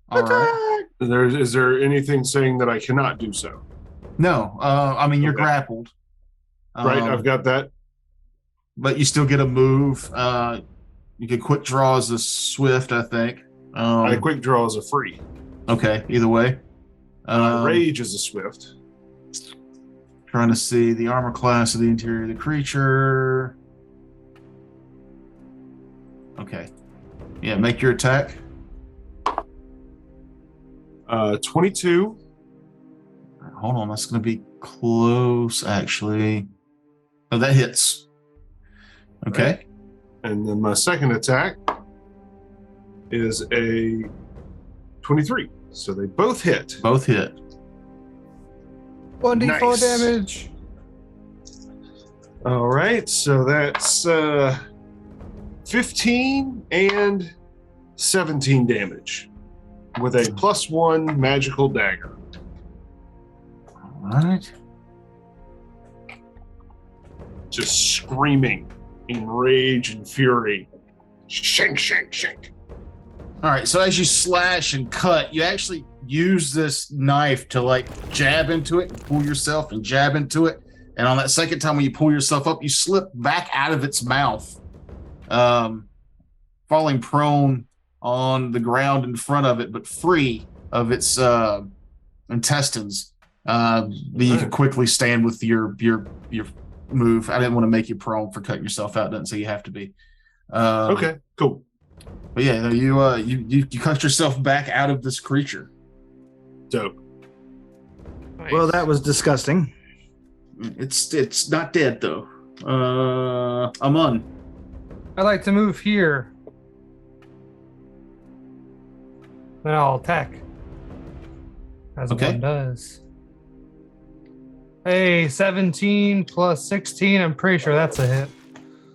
All right. Is there anything saying that I cannot do so? No. I mean, you're Okay. grappled. Right, I've got that. But you still get a move. You can quick draw as a swift, I think. I quick draw as a free. Okay, either way. Rage is a swift. Trying to see the armor class of the interior of the creature. Okay. Yeah, make your attack. 22. Hold on, that's going to be close, actually. Oh, that hits. Okay. Right. And then my second attack is a 23. So they both hit. Both hit. 1d4 Nice. damage. All right, so that's 15 and 17 damage with a +1 magical dagger. All right. Just screaming in rage and fury. Shank, shank, shank. All right, so as you slash and cut, you actually use this knife to like jab into it, and pull yourself and jab into it. And on that second time when you pull yourself up, you slip back out of its mouth, falling prone on the ground in front of it, but free of its intestines. But you can quickly stand with your move. I didn't want to make you prone for cutting yourself out. Doesn't say you have to be. Okay, cool. But yeah, no, you cut yourself back out of this creature. Dope. Well, that was disgusting. It's not dead though. I'm on. I'd like to move here. Then I'll attack. As Okay. one does. Hey, 17 plus 16. I'm pretty sure that's a hit.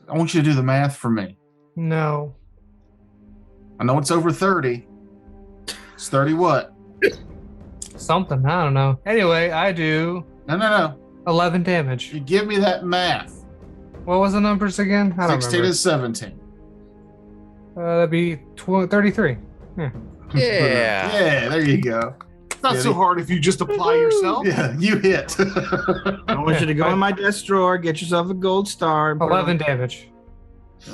I want you to do the math for me. No. I know it's over 30. It's 30 what? Something. I don't know. Anyway, I do No. 11 damage. You give me that math. What was the numbers again? I don't 16 remember. and 17. That'd be 33. Yeah. Yeah, there you go. It's not Yeah, so hard if you just apply yourself. Yeah, you hit. I want you to go in my desk drawer, get yourself a gold star. And put it 11 on- damage.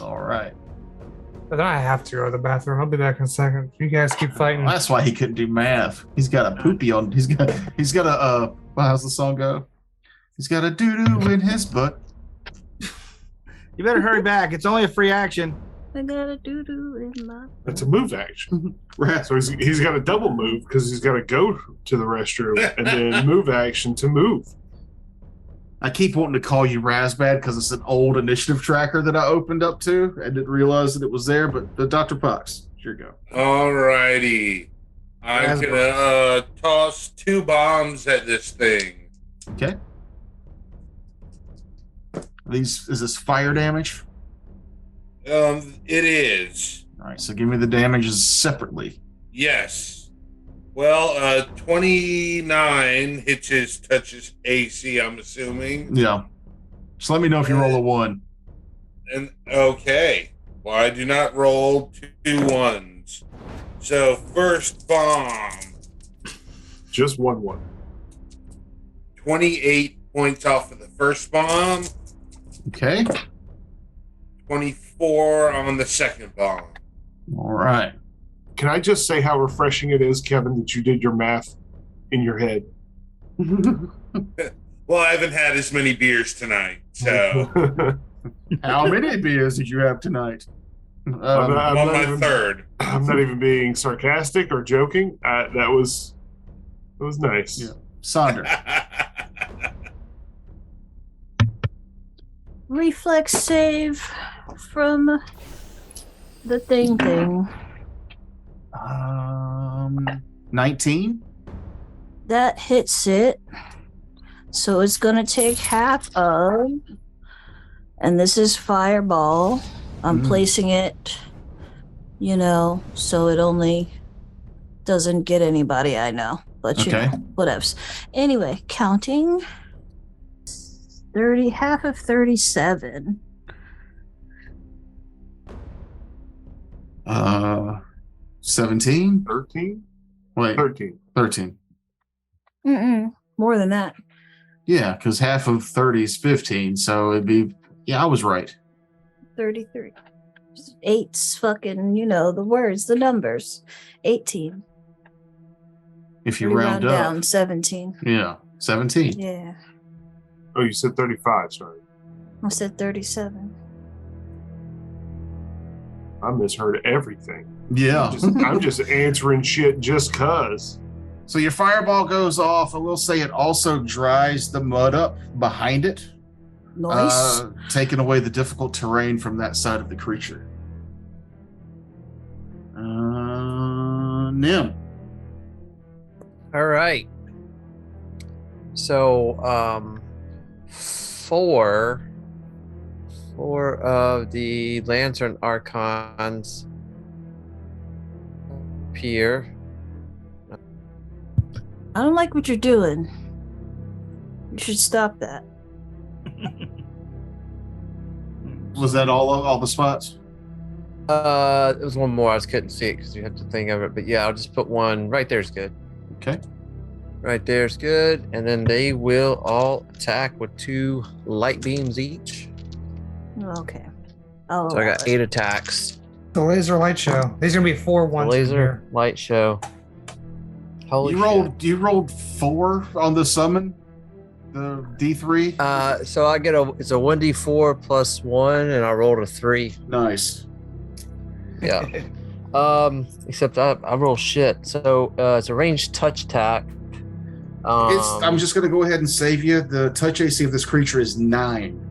All right. But then I have to go to the bathroom. I'll be back in a second. You guys keep fighting. Well, that's why he couldn't do math. He's got a poopy on. He's got a. How's the song go? He's got a doo doo in his butt. You better hurry back. It's only a free action. I got a doo doo in my. That's a move action. Right. So he's got a double move because he's got to go to the restroom and then move action to move. I keep wanting to call you Razbad because it's an old initiative tracker that I opened up to. I didn't realize that it was there, but the Dr. Pox, here you go. Alrighty. I'm gonna toss 2 bombs at this thing. Okay. Is this fire damage? It is. All right, so give me the damages separately. Yes. Well, 29 touches AC, I'm assuming. Yeah. Just let me know if you roll a 1. And okay. Well, I do not roll 2 1s. So first bomb. Just 1-1. 28 points off of the first bomb. Okay. 24 on the second bomb. All right. Can I just say how refreshing it is, Kevin, that you did your math in your head? Well, I haven't had as many beers tonight, so How many beers did you have tonight? I'm I'm on not my even- third. I'm not even being sarcastic or joking. That was nice. Yeah. Sonder. Reflex save from the thing. 19. That hits it. So it's gonna take half of, and this is fireball. I'm placing it, so it only doesn't get anybody I know. But Okay. whatevs. Anyway, counting 30, half of 37. 17. 13? Wait, 13. 13. More than that. Yeah, because half of 30 is 15, so it'd be. Yeah, I was right. 33. Eight's fucking, the words, the numbers. 18. If you We round up. down 17. Yeah, 17. Yeah. Oh, you said 35. Sorry. I said 37. I misheard everything. Yeah. I'm just answering shit just cuz. So your fireball goes off. I will say it also dries the mud up behind it, Nice. taking away the difficult terrain from that side of the creature. Nim. All right. So, four of the Lantern Archons appear. I don't like what you're doing. You should stop that. Was that all the spots? It was one more. I just couldn't see it because you had to think of it. But yeah, I'll just put one right there's good. Okay. Right there's good. And then they will all attack with 2 light beams each. Okay. Oh, So I got 8 attacks. The laser light show. These are gonna be 4 The ones. laser light show. Holy You rolled 4 on the summon, the D3. shit. So I get it's a 1d4 plus 1, and I rolled a 3. Nice. Yeah. Except I roll shit. So it's a ranged touch attack. I'm just gonna go ahead and save you. The touch AC of this creature is 9.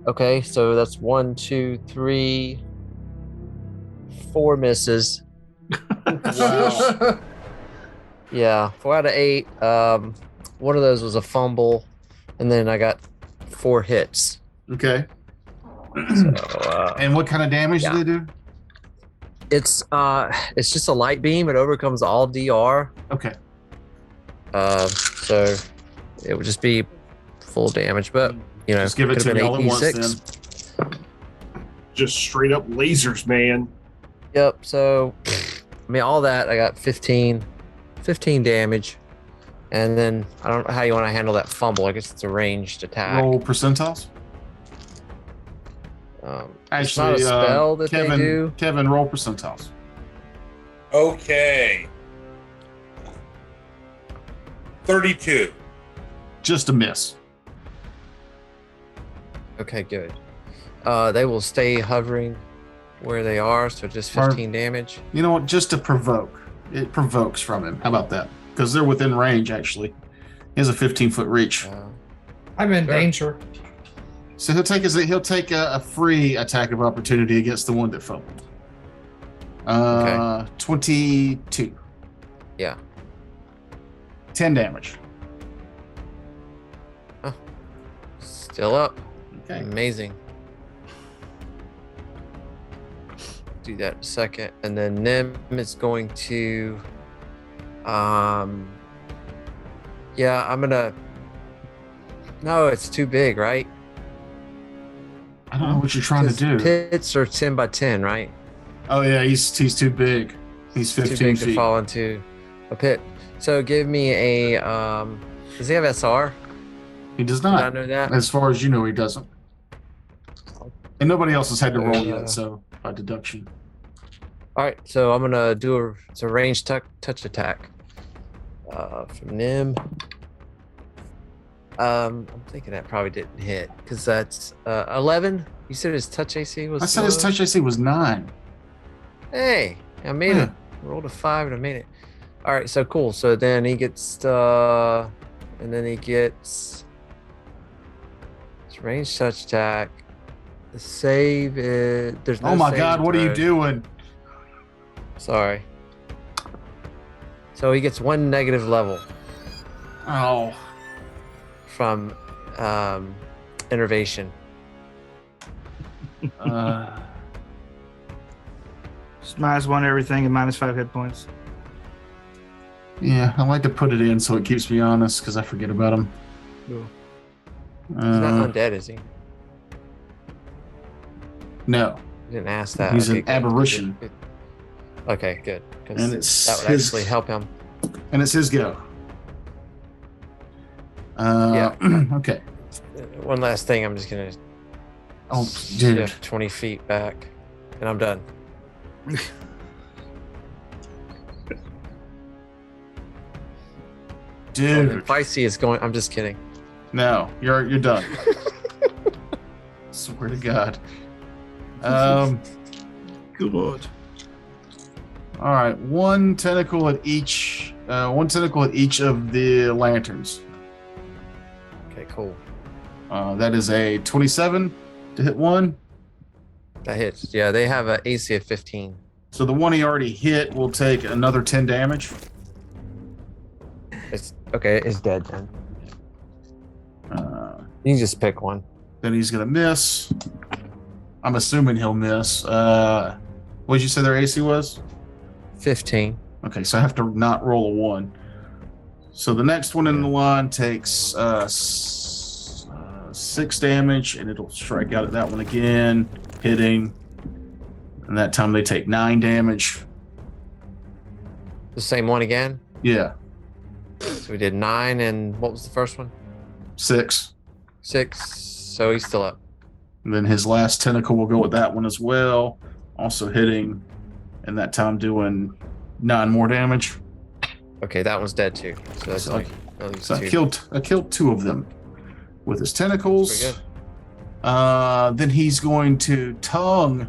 Okay, so that's 1, 2, 3, 4 misses. Wow. Yeah, 4 out of 8. One of those was a fumble, and then I got 4 hits. Okay. So, And what kind of damage yeah. do they do? it's just a light beam. It overcomes all DR. Okay. So it would just be full damage, but Just give it to could've me been all at once 8d6. then. Just straight up lasers, man. Yep. So all that I got 15 damage, and then I don't know how you want to handle that fumble. I guess it's a ranged attack. Roll percentiles. It's not Actually, a spell that Kevin, they do. Kevin, roll percentiles. Okay. 32. Just a miss. Okay, good. They will stay hovering where they are, so just 15 damage. You know what? Just to provoke. It provokes from him. How about that? Because they're within range, actually. He has a 15-foot reach. I'm in Sure. danger. So he'll take a free attack of opportunity against the one that fumbled. Okay. 22. Yeah. 10 damage. Still up. Okay. Amazing. Do that in a second, and then Nim is going to. Yeah, I'm gonna. No, it's too big, right? I don't know what you're trying to 'Cause do. Pits are 10 by 10, right? Oh yeah, he's too big. He's Too 15 big feet. to fall into a pit. So give me a. Does he have SR? He does Did I not. know that? As far as you know, he doesn't. And nobody else has had to roll Uh, yet, so by deduction. All right, so I'm gonna do a ranged touch attack from Nim. I'm thinking that probably didn't hit because that's 11. You said his touch AC was. I said his low? touch AC was 9. Hey, I made Yeah. it. Rolled a 5 and I made it. All right, so cool. So then he gets, and then he gets his ranged touch attack. The save is there's no. Oh my saving God, what are you throw. doing? Sorry. So he gets 1 negative level Oh, from innervation. Just -1 everything and -5 hit points. yeah. I like to put it in so it keeps me honest because I forget about him. Cool. He's not undead, is he? No, You didn't ask that. He's an good, good, aberration. good. Okay, good. 'Cause and it's that would his, actually help him. and it's his go. Okay. One last thing. I'm just gonna Oh, dude. shift 20 feet back, and I'm done. Dude, Feisty is going. I'm just kidding. no, you're done. Swear to God. Good. All right, one tentacle at each of the lanterns. Okay, cool. That is a 27 to hit one. That hits. Yeah, they have an AC of 15. So the one he already hit will take another 10 damage. It's okay. It's dead then. You can just pick one. Then he's gonna miss. I'm assuming he'll miss. What did you say their AC was? 15. Okay, so I have to not roll a 1. So the next one in the line takes 6 damage, and it'll strike out at that one again, hitting. And that time they take 9 damage. The same one again. Yeah, So we did 9, and what was the first one? 6. 6. So he's still up. And then his last tentacle will go with that one as well, also hitting, and that time doing 9 more damage. Okay, that one's dead too. So that's So- like at least So I 2. killed 2 of them with his tentacles. Pretty good. Then he's going to tongue.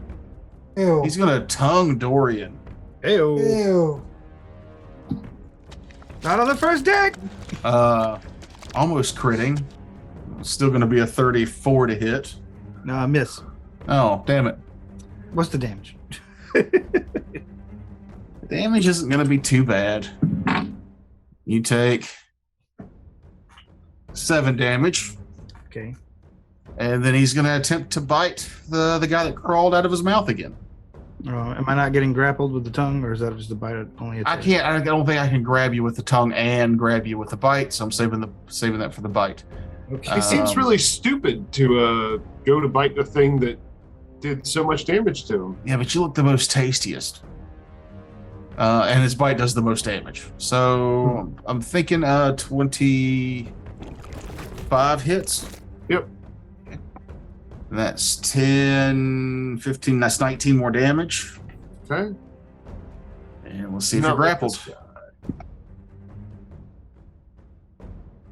Ew. He's going to tongue Dorian. Heyo. Ew. Not on the first deck. Almost critting. Still going to be a 34 to hit. No, miss. Oh, damn it. What's the damage? Damage isn't going to be too bad. You take 7 damage, Okay. and then he's going to attempt to bite the guy that crawled out of his mouth again. Am I not getting grappled with the tongue, or is that just a bite? Only I can't. I don't think I can grab you with the tongue and grab you with the bite. So I'm saving that for the bite. Okay. It seems really stupid to go to bite the thing that did so much damage to him. Yeah, but you look the most tastiest, and his bite does the most damage. So I'm thinking 25 hits. Yep. And that's 10, 15. That's 19 more damage. Okay. And we'll see if Not you're like grappled. this guy.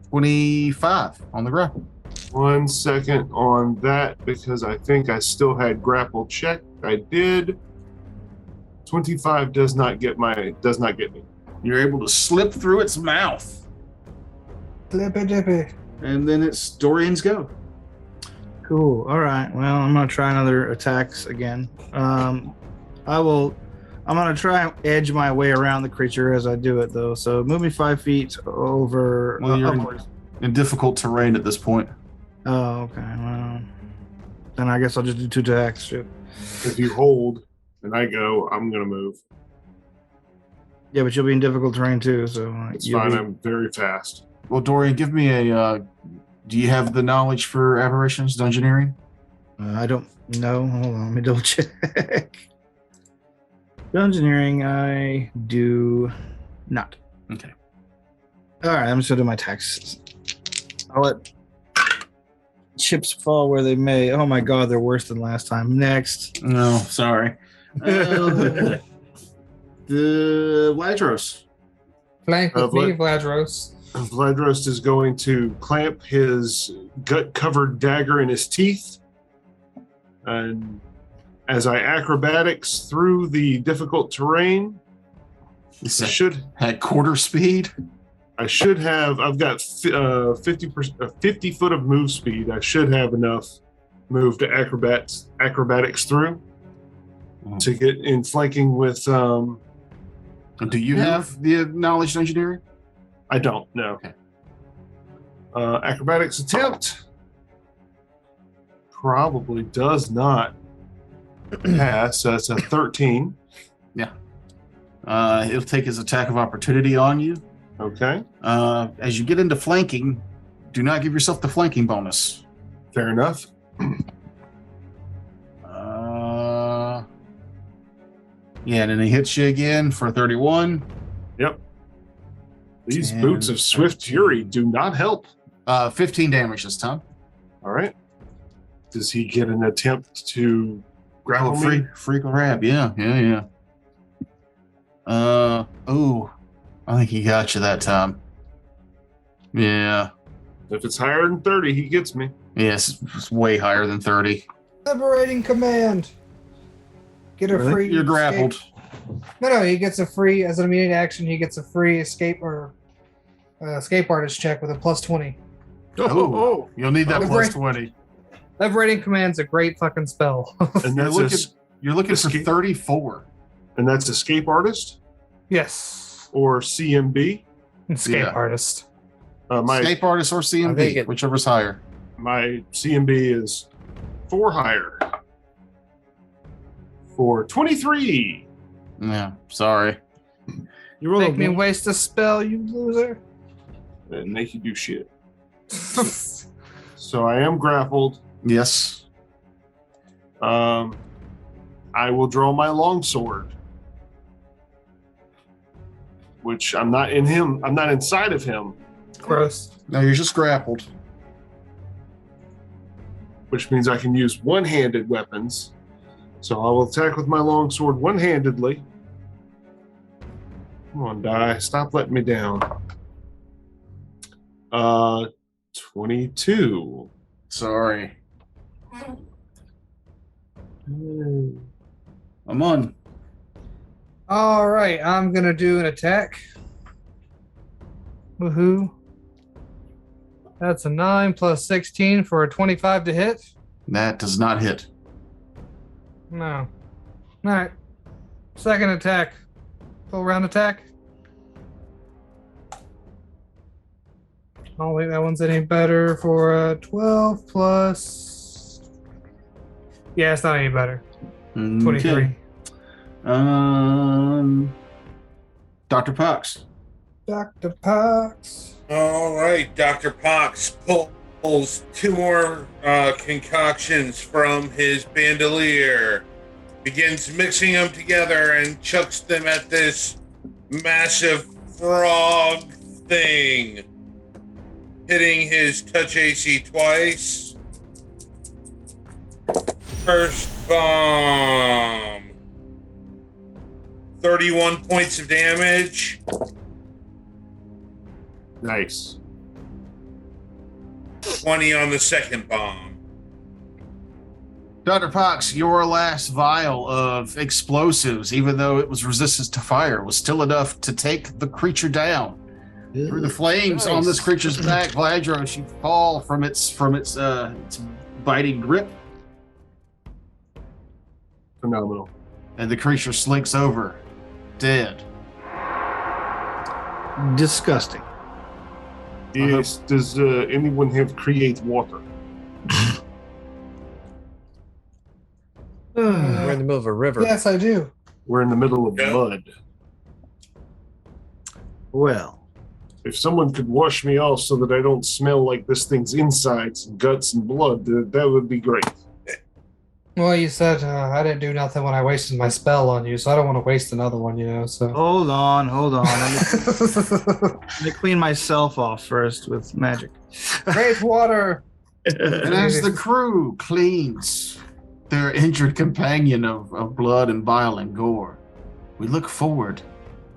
25 on the grapple. 1 second on that because I think I still had grapple check. I did. 25 does not get me. You're able to slip through its mouth, Flippy dippy. and then it's Dorian's go. Cool. All right. Well, I'm gonna try another attacks again. I'm gonna try and edge my way around the creature as I do it, though. So move me 5 feet over Well, you're upwards. in difficult terrain at this point. Oh, okay. Well, Then I guess I'll just do 2 attacks. Shit. If you hold and I go, I'm gonna move. Yeah, but you'll be in difficult terrain too, so It's you'll fine. be- I'm very fast. Well, Dorian, give me a. Do you have the knowledge for aberrations, dungeoneering? I don't know. Hold on, let me double check. Dungeoneering, I do not. Okay. All right, I'm just gonna do my attacks. I'll let chips fall where they may. Oh my god, they're worse than last time. Next. No, sorry. The Ladros. Flank with me, what? Vladros. Vladros is going to clamp his gut-covered dagger in his teeth, and as I acrobatics through the difficult terrain, I should At quarter speed. I've got 50 foot of move speed. I should have enough move to acrobatics through to get in flanking with. Do you have the knowledge engineering? I don't know. Okay. Acrobatics attempt probably does not pass. So that's a 13. He'll take his attack of opportunity on you. Okay, As you get into flanking, do not give yourself the flanking bonus. fair enough. Yeah, and then he hits you again for 31. Yep. These 10, boots of swift 13. fury do not help. 15 damage this time. All right. Does he get an attempt to grapple me? Free grab. Yeah. Oh, I think he got you that time. Yeah. If it's higher than 30, he gets me. Yes, it's way higher than 30. Liberating command. Get a Really? free. You're grappled. escape. No, he gets a free, as an immediate action, he gets a free escape or escape artist check with a +20. Oh, you'll need that Oh, plus great. 20. Liberating command's a great fucking spell. And You're that's looking for escape. 34. and that's escape artist Yes. or CMB. Escape Yeah. artist. My Escape artist or I think CMB, it- whichever's higher. my CMB is 4 higher for 23. Yeah, sorry. You roll Make me a waste a spell, you loser. And make you do shit. So I am grappled. Yes. I will draw my longsword, which I'm not in him. I'm not inside of him, Gross. No, you're just grappled. which means I can use one-handed weapons. So I will attack with my longsword one-handedly. Come on, die. Stop letting me down. 22. Sorry. I'm on. All right, I'm gonna do an attack. Woohoo! That's a 9 plus 16 for a 25 to hit. That does not hit. No. All right. Second attack. Full round attack. I don't think that one's any better for a 12 plus. Yeah, it's not any better. 23. Okay. Dr. Pox. Dr. Pox. All right, Dr. Pox pulls 2 more concoctions from his bandolier, begins mixing them together, and chucks them at this massive frog thing, hitting his touch AC twice. First bomb. 31 points of damage. Nice. 20 on the second bomb. Dr. Pox, your last vial of explosives, even though it was resistant to fire, was still enough to take the creature down. Through the flames on this creature's back, Vladros, you fall from its biting grip, Phenomenal. and the creature slinks over, dead. disgusting. Yes. Does anyone have create water? middle of a river. Yes, I do. We're in the middle of Yeah. mud. Well, If someone could wash me off so that I don't smell like this thing's insides and guts and blood, that would be great. Well, you said I didn't do nothing when I wasted my spell on you, so I don't want to waste another one, So. hold on. Let me clean myself off first with magic. Great water. And as the crew cleans their injured companion of blood and bile and gore, we look forward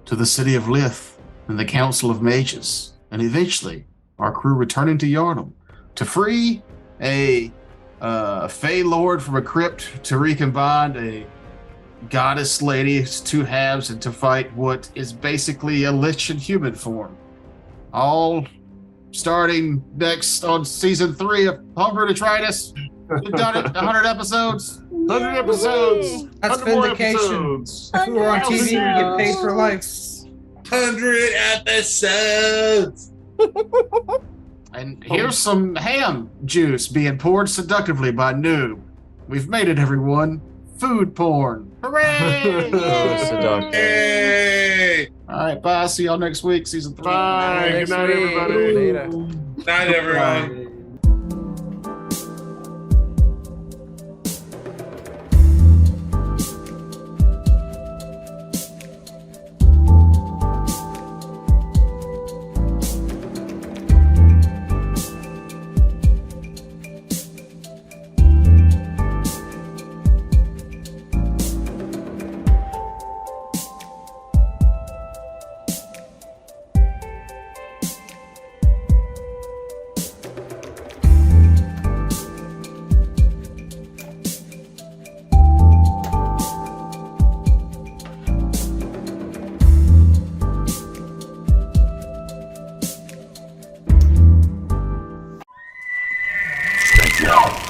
to the city of Lith and the Council of Mages, and eventually our crew returning to Yharnam to free a Fey Lord from a crypt, to recombine a goddess lady's two halves, and to fight what is basically a lich in human form. All starting next on season 3 of Hunger Detritus. We've done it, 100 episodes. 100 episodes. That's 100 more vindication. episodes. If we were on TV, we get paid for life. 100 episodes. And here's some ham juice being poured seductively by Noob. We've made it, everyone. Food porn. Hooray! Seductive. Hey! All right, bye. See y'all next week, season 3. Bye. Good Next night, week. everybody. Later. Night, everyone. Stay down.